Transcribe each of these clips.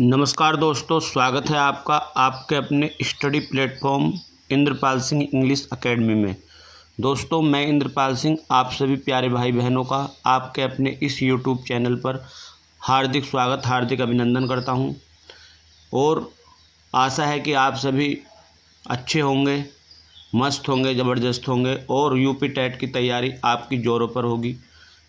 नमस्कार दोस्तों, स्वागत है आपका आपके अपने study platform Indrapal Singh English academy में। दोस्तों, मैं इंद्रपाल सिंह आप सभी प्यारे भाई बहनों का आपके अपने इस यूट्यूब चैनल पर हार्दिक स्वागत, हार्दिक अभिनंदन करता हूं और आशा है कि आप सभी अच्छे होंगे, मस्त होंगे, ज़बरदस्त होंगे और यूपी टेट की तैयारी आपकी ज़ोरों पर होगी,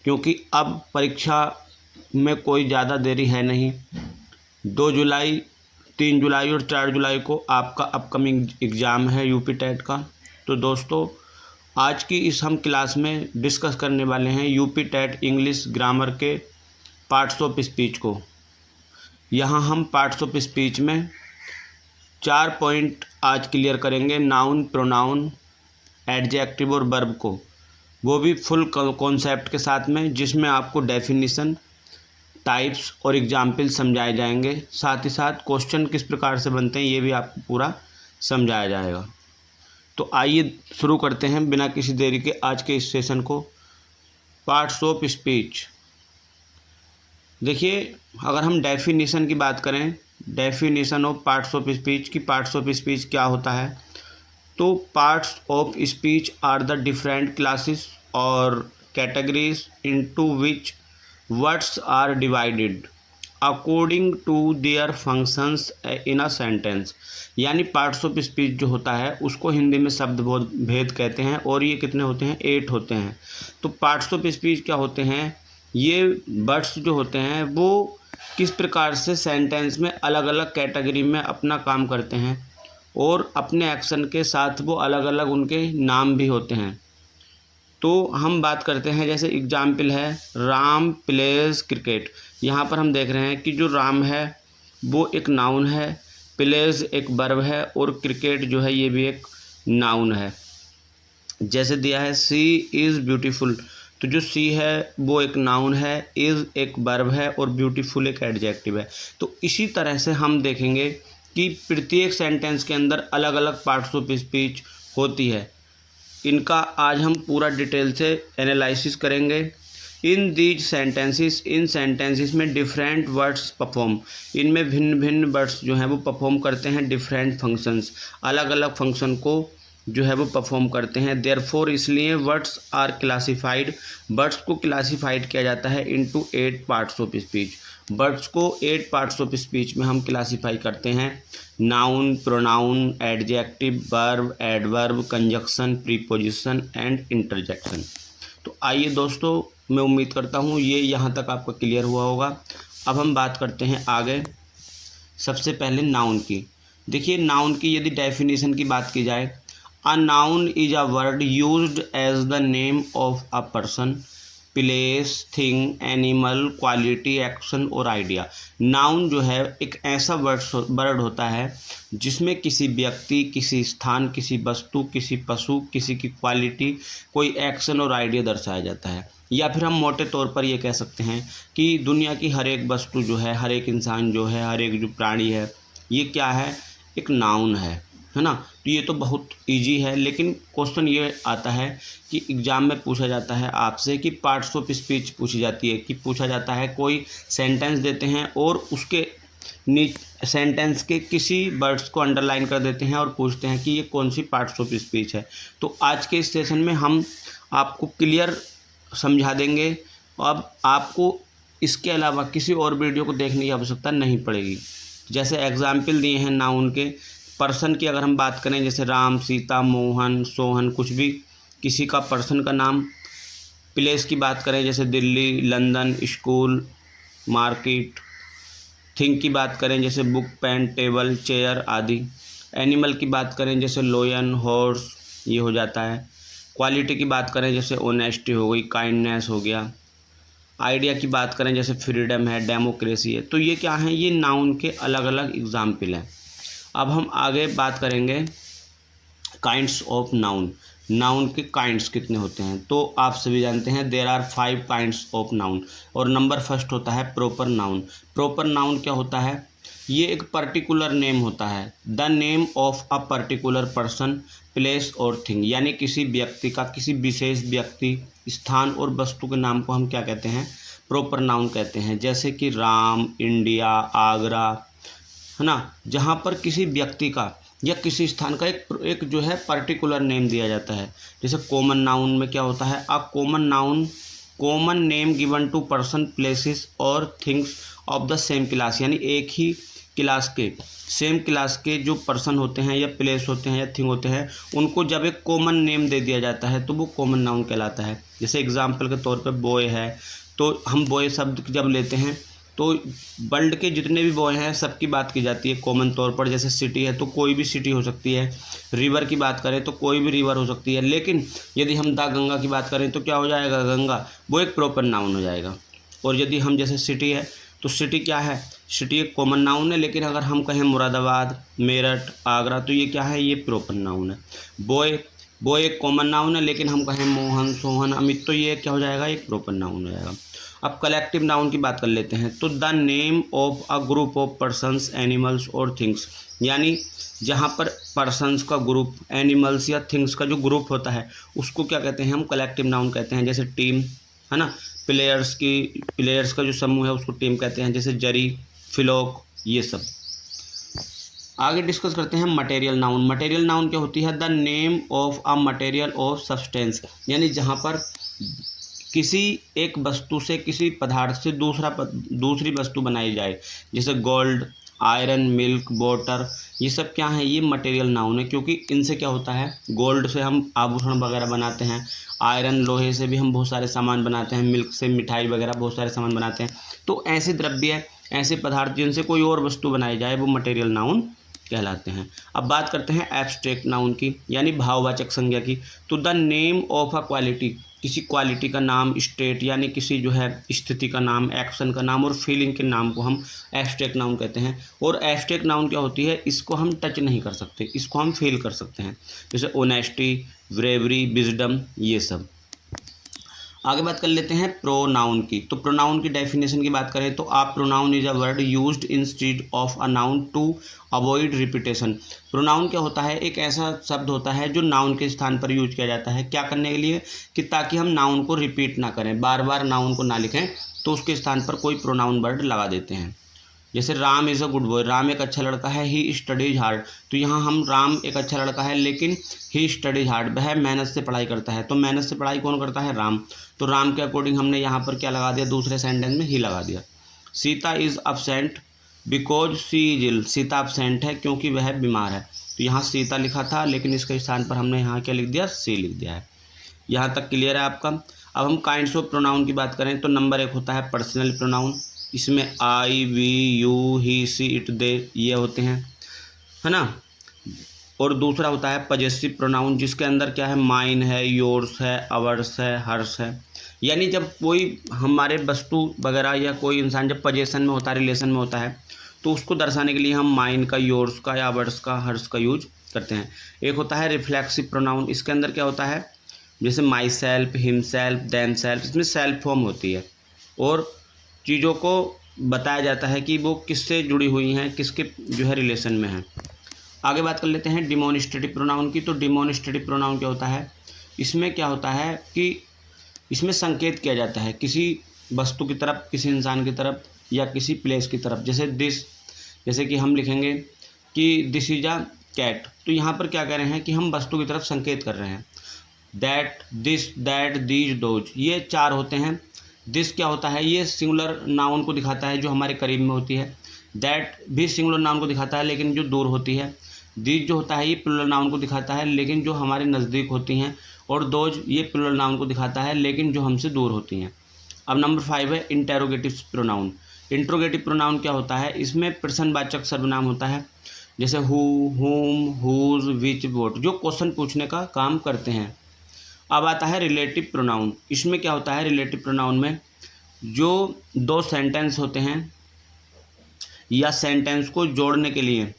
क्योंकि अब परीक्षा में कोई ज़्यादा देरी है नहीं। 2 जुलाई, 3 जुलाई और 4 जुलाई को आपका अपकमिंग एग्ज़ाम है यूपी टेट का। तो दोस्तों, आज की इस हम क्लास में डिस्कस करने वाले हैं यूपी टेट इंग्लिश ग्रामर के पार्ट्स ऑफ स्पीच को। यहाँ हम पार्ट्स ऑफ स्पीच में 4 पॉइंट आज क्लियर करेंगे, नाउन, प्रोनाउन, एडजेक्टिव और वर्ब को, वो भी फुल कॉन्सेप्ट के साथ में, जिसमें आपको डेफिनेशन, टाइप्स और एग्जाम्पल समझाए जाएंगे। साथ ही साथ क्वेश्चन किस प्रकार से बनते हैं ये भी आपको पूरा समझाया जाएगा। तो आइए शुरू करते हैं बिना किसी देरी के आज के इस सेशन को। Parts of speech. देखिए, अगर हम डेफिनेशन की बात करें, definition of parts of speech की, पार्ट्स ऑफ स्पीच क्या होता है, तो parts of speech are the different classes और categories into which words are divided according to their functions in a sentence। यानी पार्ट्स ऑफ स्पीच जो होता है उसको हिंदी में शब्द भेद कहते हैं और ये कितने होते हैं, 8 होते हैं। तो पार्ट्स ऑफ स्पीच क्या होते हैं, ये वर्ड्स जो होते हैं वो किस प्रकार से सेंटेंस में अलग अलग कैटेगरी में अपना काम करते हैं और अपने एक्शन के साथ वो अलग अलग उनके नाम भी होते हैं। तो हम बात करते हैं, जैसे एग्जाम्पल है राम प्लेज क्रिकेट। यहाँ पर हम देख रहे हैं कि जो राम है वो एक नाउन है, प्लेज एक वर्ब है और क्रिकेट जो है ये भी एक नाउन है। जैसे दिया है सी इज़ ब्यूटीफुल, तो जो सी है वो एक नाउन है, इज़ एक वर्ब है और ब्यूटीफुल एक एडजेक्टिव है। तो इसी तरह से हम देखेंगे कि प्रत्येक सेंटेंस के अंदर अलग अलग पार्ट्स ऑफ स्पीच होती है। इनका आज हम पूरा डिटेल से एनालिसिस करेंगे। In these sentences, in sentences में डिफरेंट वर्ड्स परफॉर्म, इनमें भिन्न भिन्न वर्ड्स जो हैं वो परफॉर्म करते हैं डिफरेंट फंक्शंस, अलग अलग फंक्शन को जो है वो परफॉर्म करते हैं। देयरफॉर, इसलिए वर्ड्स आर क्लासिफाइड, वर्ड्स को क्लासिफाइड किया जाता है into 8 parts of speech. Words को 8 पार्ट्स ऑफ स्पीच में हम क्लासीफाई करते हैं, noun, pronoun, adjective, verb, adverb, conjunction, preposition and interjection. तो आइए दोस्तों, मैं उम्मीद करता हूँ ये यहाँ तक आपका क्लियर हुआ होगा। अब हम बात करते हैं आगे। सबसे पहले नाउन की। देखिए, नाउन की यदि डेफिनेशन की बात की जाए, a noun is a word used as the name of a person, place, thing, animal, quality, action और आइडिया। नाउन जो है एक ऐसा वर्ड होता है जिसमें किसी व्यक्ति, किसी स्थान, किसी वस्तु, किसी पशु, किसी की क्वालिटी, कोई एक्शन और आइडिया दर्शाया जाता है। या फिर हम मोटे तौर पर ये कह सकते हैं कि दुनिया की हर एक वस्तु जो है, हर एक इंसान जो है, हर एक जो प्राणी है, ये क्या है, एक नाउन है ना। तो ये तो बहुत इजी है, लेकिन क्वेश्चन ये आता है कि एग्ज़ाम में पूछा जाता है आपसे कि पार्ट्स ऑफ स्पीच पूछी जाती है, कि पूछा जाता है कोई सेंटेंस देते हैं और उसके सेंटेंस के किसी वर्ड्स को अंडरलाइन कर देते हैं और पूछते हैं कि ये कौन सी पार्ट्स ऑफ स्पीच है। तो आज के इस सेशन में हम आपको क्लियर समझा देंगे। अब आपको इसके अलावा किसी और वीडियो को देखने की आवश्यकता नहीं पड़ेगी। जैसे एग्जाम्पल दिए हैं नाउन के, पर्सन की अगर हम बात करें, जैसे राम, सीता, मोहन, सोहन, कुछ भी किसी का पर्सन का नाम। प्लेस की बात करें, जैसे Delhi, London, school, market. Thing की बात करें, जैसे बुक, पेन, टेबल, चेयर आदि। एनिमल की बात करें, जैसे लोयन, हॉर्स, ये हो जाता है। क्वालिटी की बात करें, जैसे ऑनेस्टी हो गई, काइंडनेस हो गया। आइडिया की बात करें, जैसे फ्रीडम है, डेमोक्रेसी है। तो ये क्या है, ये नाउन के अलग अलग एग्जाम्पल हैं। अब हम आगे बात करेंगे काइंड्स ऑफ नाउन। नाउन के काइंड्स कितने होते हैं, तो आप सभी जानते हैं there are 5 kinds of noun और नंबर फर्स्ट होता है प्रॉपर नाउन। प्रॉपर नाउन क्या होता है, ये एक पर्टिकुलर नेम होता है, the name of a particular person, place और थिंग। यानी किसी व्यक्ति का, किसी विशेष व्यक्ति, स्थान और वस्तु के नाम को हम क्या कहते हैं, प्रॉपर नाउन कहते हैं, जैसे कि राम, इंडिया, आगरा, है ना, जहाँ पर किसी व्यक्ति का या किसी स्थान का एक जो है पर्टिकुलर नेम दिया जाता है। जैसे कॉमन नाउन में क्या होता है, a common noun common name given to person, places और things of the same class, यानी एक ही क्लास के, सेम क्लास के जो पर्सन होते हैं या प्लेस होते हैं या थिंग होते हैं, उनको जब एक कॉमन नेम दे दिया जाता है तो वो कॉमन नाउन कहलाता है। जैसे एग्जाम्पल के तौर पे बॉय है, तो हम बॉय शब्द जब लेते हैं तो वर्ल्ड के जितने भी बॉय हैं सबकी बात की जाती है कॉमन तौर पर। जैसे सिटी है तो कोई भी सिटी हो सकती है, रिवर की बात करें तो कोई भी रिवर हो सकती है, लेकिन यदि हम द गंगा की बात करें तो क्या हो जाएगा, गंगा, वो एक प्रॉपर नाउन हो जाएगा। और यदि हम जैसे सिटी है तो सिटी क्या है, सिटी एक कॉमन नाउन है, लेकिन अगर हम कहें मुरादाबाद, मेरठ, आगरा, तो ये क्या है, ये प्रॉपर नाउन है। बॉय एक कॉमन नाउन है, लेकिन हम कहें मोहन, सोहन, अमित, तो ये क्या हो जाएगा, एक प्रॉपर नाउन हो जाएगा। अब कलेक्टिव नाउन की बात कर लेते हैं। तो the name of a group of persons, animals और थिंग्स, यानी जहाँ पर पर्सन्स का ग्रुप, एनिमल्स या थिंग्स का जो ग्रुप होता है उसको क्या कहते हैं, हम कलेक्टिव नाउन कहते हैं। जैसे टीम, है ना, प्लेयर्स का जो समूह है उसको टीम कहते हैं। जैसे जरी, फ्लॉक, ये सब। आगे डिस्कस करते हैं मटेरियल नाउन। मटेरियल नाउन क्या होती है, the name of a material of substance, यानी जहाँ पर किसी एक वस्तु से, किसी पदार्थ से दूसरी वस्तु बनाई जाए। जैसे गोल्ड, आयरन, मिल्क, वाटर, ये सब क्या है, ये मटेरियल नाउन है, क्योंकि इनसे क्या होता है, गोल्ड से हम आभूषण वगैरह बनाते हैं, आयरन लोहे से भी हम बहुत सारे सामान बनाते हैं, मिल्क से मिठाई वगैरह बहुत सारे सामान बनाते हैं। तो ऐसे द्रव्य, ऐसे पदार्थ जिनसे कोई और वस्तु बनाई जाए वो मटेरियल नाउन कहलाते हैं। अब बात करते हैं एब्स्ट्रैक्ट नाउन की, यानी भाववाचक संज्ञा की। तो the name of a quality, किसी क्वालिटी का नाम, स्टेट यानी किसी जो है स्थिति का नाम, एक्शन का नाम और फीलिंग के नाम को हम एब्स्ट्रैक्ट नाउन कहते हैं। और एब्स्ट्रैक्ट नाउन क्या होती है, इसको हम टच नहीं कर सकते, इसको हम फील कर सकते हैं। जैसे ऑनेस्टी, ब्रेवरी, विजडम, ये सब। आगे बात कर लेते हैं प्रोनाउन की। तो प्रोनाउन की डेफिनेशन की बात करें तो आप pronoun is a word used instead of a noun to avoid repetition. Pronoun क्या होता है, एक ऐसा शब्द होता है जो नाउन के स्थान पर यूज किया जाता है। क्या करने के लिए, कि ताकि हम नाउन को रिपीट ना करें, बार बार नाउन को ना लिखें, तो उसके स्थान पर कोई प्रोनाउन वर्ड लगा देते हैं। जैसे Ram is a good boy, Ram एक अच्छा लड़का है, ही स्टडीज हार्ड, तो यहाँ हम राम एक अच्छा लड़का है लेकिन ही स्टडीज हार्ड, वह मेहनत से पढ़ाई करता है। तो मेहनत से पढ़ाई कौन करता है, राम, तो राम के अकॉर्डिंग हमने यहाँ पर क्या लगा दिया, दूसरे सेंटेंस में ही लगा दिया। Sita is absent because she is ill, Sita absent है क्योंकि वह बीमार है, तो यहाँ सीता लिखा था लेकिन इसके स्थान पर हमने यहाँ क्या लिख दिया, सी लिख दिया है। यहाँ तक क्लियर है आपका। अब हम काइंड्स ऑफ प्रोनाउन की बात करें तो नंबर 1 होता है पर्सनल प्रोनाउन, इसमें I, we, you, he, she, it, they ये होते हैं, है ना। और दूसरा होता है पजेसिव प्रोनाउन, जिसके अंदर क्या है, माइन है, योर्स है, अवर्स है, हर्स है। यानी जब कोई हमारे वस्तु वगैरह या कोई इंसान जब पजेशन में होता है, रिलेशन में होता है, तो उसको दर्शाने के लिए हम माइन का, योर्स का या अवर्स का, हर्स का यूज करते हैं। एक होता है रिफ्लेक्सिव प्रोनाउन, इसके अंदर क्या होता है, जैसे my self, him self, them self, इसमें सेल्फ फॉर्म होती है और चीज़ों को बताया जाता है कि वो किससे जुड़ी हुई हैं, किसके जो है रिलेशन में है। आगे बात कर लेते हैं डिमॉन्स्ट्रेटिव प्रोनाउन की। तो डिमॉन्स्ट्रेटिव प्रोनाउन क्या होता है, इसमें क्या होता है कि इसमें संकेत किया जाता है किसी वस्तु की तरफ, किसी इंसान की तरफ या किसी प्लेस की तरफ। जैसे दिस, जैसे कि हम लिखेंगे कि दिस इज अ कैट, तो यहाँ पर क्या कह रहे हैं कि हम वस्तु की तरफ संकेत कर रहे हैं। That, this, that, these, those, ये 4 होते हैं। दिस क्या होता है, ये सिंगुलर नाउन को दिखाता है जो हमारे करीब में होती है। दैट भी सिंगुलर नाउन को दिखाता है लेकिन जो दूर होती है। दीज जो होता है ये प्लूरल नाउन को दिखाता है लेकिन जो हमारे नज़दीक होती हैं। और दोज ये प्लूरल नाउन को दिखाता है लेकिन जो हमसे दूर होती हैं। अब नंबर 5 है इंटेरोगेटिव प्रोनाउन। इंट्रोगेटिव प्रोनाउन क्या होता है, इसमें प्रश्नवाचक सर्वनाम होता है। जैसे हु, हुम, हुज, विच, वोट, जो क्वेश्चन पूछने का काम करते हैं। अब आता है रिलेटिव प्रोनाउन। इसमें क्या होता है, रिलेटिव प्रोनाउन में जो 2 सेंटेंस होते हैं या सेंटेंस को जोड़ने के लिए,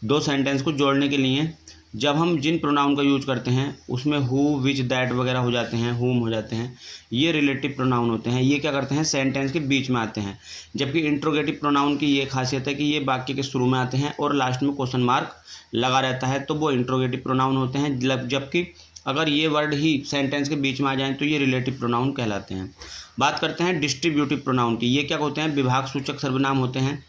2 सेंटेंस को जोड़ने के लिए जब हम जिन प्रोनाउन का यूज करते हैं उसमें हु, विच, दैट वगैरह हो जाते हैं, हुम हो जाते हैं, ये रिलेटिव प्रोनाउन होते हैं। ये क्या करते हैं, सेंटेंस के बीच में आते हैं। जबकि इंट्रोगेटिव प्रोनाउन की ये खासियत है कि ये वाक्य के शुरू में आते हैं और लास्ट में क्वेश्चन मार्क लगा रहता है, तो वो इंट्रोगेटिव प्रोनाउन होते हैं। जबकि अगर ये वर्ड ही सेंटेंस के बीच में आ जाएं तो ये रिलेटिव प्रोनाउन कहलाते हैं। बात करते हैं डिस्ट्रीब्यूटिव प्रोनाउन की। ये क्या होते हैं? विभाग सूचक सर्वनाम होते हैं।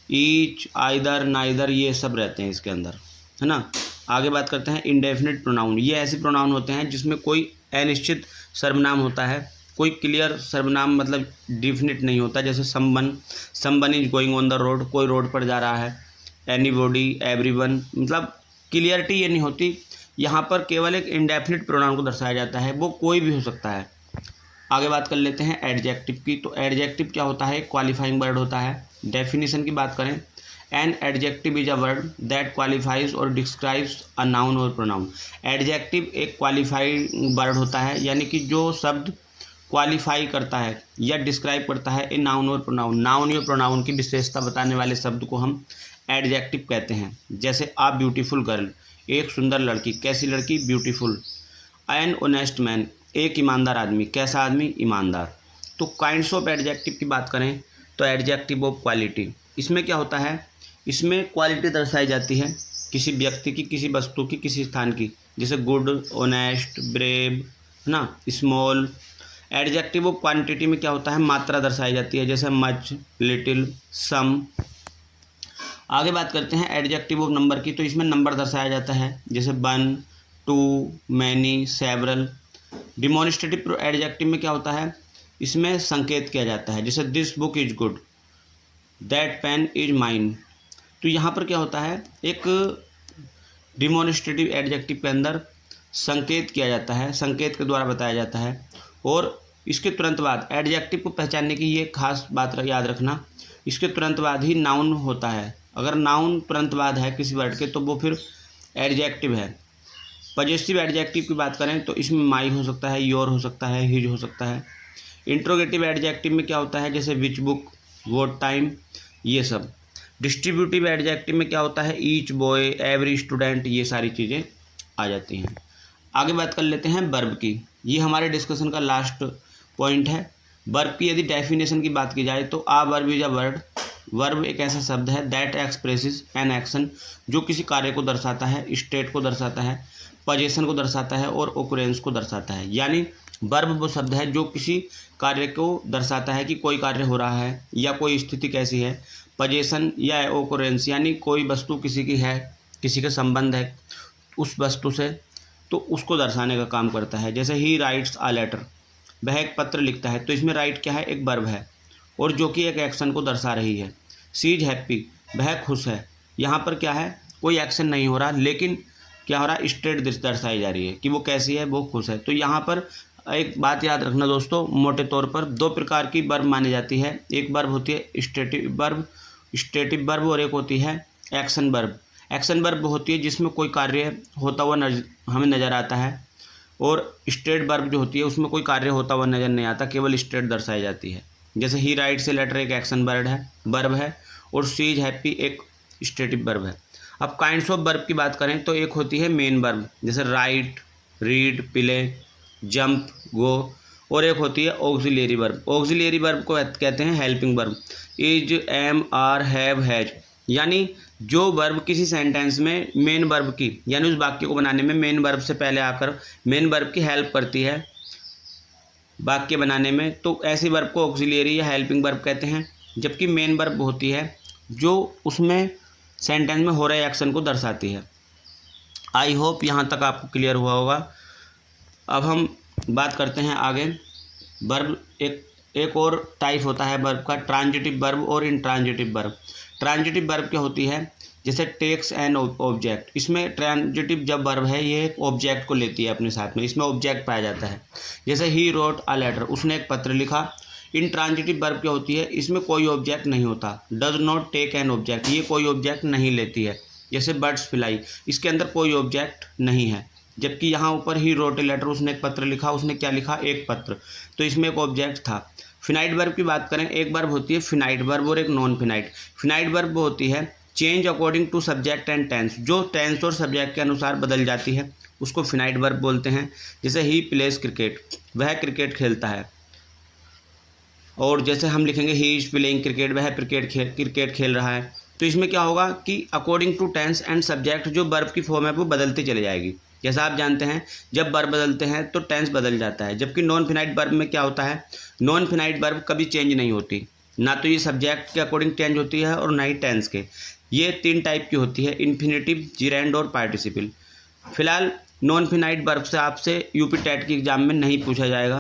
ईच, आइदर, नाइदर, ये सब रहते हैं इसके अंदर, है ना। आगे बात करते हैं इंडेफिनिट प्रोनाउन। ये ऐसे प्रोनाउन होते हैं जिसमें कोई अनिश्चित सर्वनाम होता है, कोई क्लियर सर्वनाम मतलब डिफिनिट नहीं होता। जैसे someone is going on the road, कोई रोड पर जा रहा है। एनीबॉडी, एवरीवन, मतलब क्लियरिटी ये नहीं होती। यहाँ पर केवल एक इंडेफिनिट प्रोनाउन को दर्शाया जाता है, वो कोई भी हो सकता है। आगे बात कर लेते हैं एडजेक्टिव की। तो एडजेक्टिव क्या होता है? क्वालिफाइंग वर्ड होता है। डेफिनेशन की बात करें, an adjective is a word that qualifies और डिस्क्राइब्स अ नाउन और प्रोनाउन। एडजेक्टिव एक क्वालिफाइड वर्ड होता है, यानी कि जो शब्द क्वालिफाई करता है या डिस्क्राइब करता है ए नाउन और प्रोनाउन। नाउन या प्रोनाउन की विशेषता बताने वाले शब्द को हम एडजेक्टिव कहते हैं। जैसे अ ब्यूटीफुल गर्ल, एक सुंदर लड़की। कैसी लड़की? ब्यूटीफुल। एन ऑनेस्ट मैन, एक ईमानदार आदमी। कैसा आदमी? ईमानदार। तो काइंड्स ऑफ एडजेक्टिव की बात करें तो एडजेक्टिव ऑफ क्वालिटी, इसमें क्या होता है? इसमें क्वालिटी दर्शाई जाती है किसी व्यक्ति की, किसी वस्तु की, किसी स्थान की। जैसे गुड, ऑनेस्ट, ब्रेव, है ना, स्मॉल। एडजेक्टिव ऑफ क्वांटिटी में क्या होता है? मात्रा दर्शाई जाती है, जैसे मच, लिटिल, सम। आगे बात करते हैं एडजेक्टिव ऑफ नंबर की। तो इसमें नंबर दर्शाया जाता है, जैसे 1, 2, मैनी, सेवरल। डिमॉन्स्ट्रेटिव एडजेक्टिव में क्या होता है? इसमें संकेत किया जाता है, जैसे this book is good, that pain is mine. तो यहाँ पर क्या होता है? एक डिमॉन्स्ट्रेटिव एडजेक्टिव के अंदर संकेत किया जाता है, संकेत के द्वारा बताया जाता है। और इसके तुरंत बाद एडजेक्टिव को पहचानने की ये खास बात याद रखना, इसके तुरंत बाद ही नाउन होता है। अगर नाउन तुरंत बाद है किसी वर्ड के तो वो फिर एडजेक्टिव है। पॉजिटिव एडजेक्टिव की बात करें तो इसमें माई हो सकता है, योर हो सकता है, हिज हो सकता है। इंट्रोगेटिव एडजेक्टिव में क्या होता है? जैसे विच बुक, व्हाट टाइम, ये सब। डिस्ट्रीब्यूटिव एडजेक्टिव में क्या होता है? ईच बॉय, एवरी स्टूडेंट, ये सारी चीज़ें आ जाती हैं। आगे बात कर लेते हैं वर्ब की। ये हमारे डिस्कशन का लास्ट पॉइंट है। वर्ब की यदि डेफिनेशन की बात की जाए तो a verb is a word. Verb एक ऐसा शब्द है दैट एक्सप्रेसेस एन एक्शन, जो किसी कार्य को दर्शाता है, स्टेट को दर्शाता है, पोजीशन को दर्शाता है और ओकरेंस को दर्शाता है। यानी वर्ब वो शब्द है जो किसी कार्य को दर्शाता है कि कोई कार्य हो रहा है या कोई स्थिति कैसी है। पोजीशन या ओकरेंस यानी कोई वस्तु किसी की है, किसी का संबंध है उस वस्तु से, तो उसको दर्शाने का काम करता है। जैसे ही राइट्स आ लेटर, वह एक पत्र लिखता है। तो इसमें राइट क्या है? एक वर्ब है और जो कि एक एक्शन को दर्शा रही है। शी इज हैप्पी, वह खुश है। यहाँ पर क्या है? कोई एक्शन नहीं हो रहा, लेकिन क्या हो रहा है? स्टेट दर्शाई जा रही है कि वो कैसी है, वो खुश है। तो यहाँ पर एक बात याद रखना दोस्तों, मोटे तौर पर दो प्रकार की वर्ब मानी जाती है। एक वर्ब होती है स्टेटिव वर्ब और एक होती है एक्शन वर्ब। एक्शन वर्ब होती है जिसमें कोई कार्य होता हुआ हमें नज़र आता है, और स्टेट वर्ब जो होती है उसमें कोई कार्य होता हुआ नज़र नहीं आता, केवल स्टेट दर्शाई जाती है। जैसे ही राइट से लेटर एक एक्शन वर्ब है और शी इज हैप्पी एक स्टेटिव वर्ब है। अब काइंड्स ऑफ वर्ब की बात करें तो एक होती है मेन वर्ब, जैसे राइट, रीड, प्ले, जंप, गो, और एक होती है ऑक्सिलियरी वर्ब। ऑक्सिलियरी वर्ब को कहते हैं helping verb. Is, am, are, have, has, यानी जो वर्ब किसी सेंटेंस में मेन वर्ब की, यानी उस वाक्य को बनाने में मेन वर्ब से पहले आकर मेन वर्ब की हेल्प करती है वाक्य बनाने में, तो ऐसी वर्ब को ऑक्सिलियरी या हेल्पिंग वर्ब कहते हैं। जबकि मेन वर्ब होती है जो उसमें सेंटेंस में हो रहे एक्शन को दर्शाती है। आई होप यहाँ तक आपको क्लियर हुआ होगा। अब हम बात करते हैं आगे। वर्ब एक और टाइप होता है वर्ब का, ट्रांजिटिव वर्ब और इंट्रांजिटिव वर्ब। ट्रांजिटिव वर्ब क्या होती है? जैसे टेक्स एन ऑब्जेक्ट। इसमें ट्रांजिटिव जब वर्ब है ये एक ऑब्जेक्ट को लेती है अपने साथ में, इसमें ऑब्जेक्ट पाया जाता है। जैसे ही रोट अ लेटर, उसने एक पत्र लिखा। इंट्रांजिटिव वर्ब क्या होती है? इसमें कोई ऑब्जेक्ट नहीं होता। Does not take an object, ये कोई ऑब्जेक्ट नहीं लेती है। जैसे बर्ड्स फ्लाई, इसके अंदर कोई ऑब्जेक्ट नहीं है। जबकि यहाँ ऊपर ही रोट ए लेटर, उसने एक पत्र लिखा। उसने क्या लिखा? एक पत्र, तो इसमें एक ऑब्जेक्ट था। फिनाइट वर्ब की बात करें, एक वर्ब होती है फिनाइट वर्ब और एक नॉन फिनाइट। फिनाइट वर्ब होती है change according to subject and tense, जो टेंस और सब्जेक्ट के अनुसार बदल जाती है, उसको फिनाइट वर्ब बोलते हैं। जैसे ही प्लेज क्रिकेट, वह क्रिकेट खेलता है। और जैसे हम लिखेंगे ही इज प्लेइंग क्रिकेट, वह क्रिकेट खेल रहा है। तो इसमें क्या होगा कि according to tense and subject जो वर्ब की फॉर्म है वो बदलती चली जाएगी। जैसा आप जानते हैं जब वर्ब बदलते हैं तो टेंस बदल जाता है, जबकि नॉन फिनाइट वर्ब में क्या होता है, नॉन फिनाइट वर्ब कभी चेंज नहीं होती, ना तो ये सब्जेक्ट के अकॉर्डिंग चेंज होती है और ना ही टेंस के। ये 3 टाइप की होती है, इन्फिनेटिव, जिरेंड और पार्टिसिपल। फिलहाल नॉन फिनाइट वर्ब से आपसे यूपी टेट के एग्जाम में नहीं पूछा जाएगा।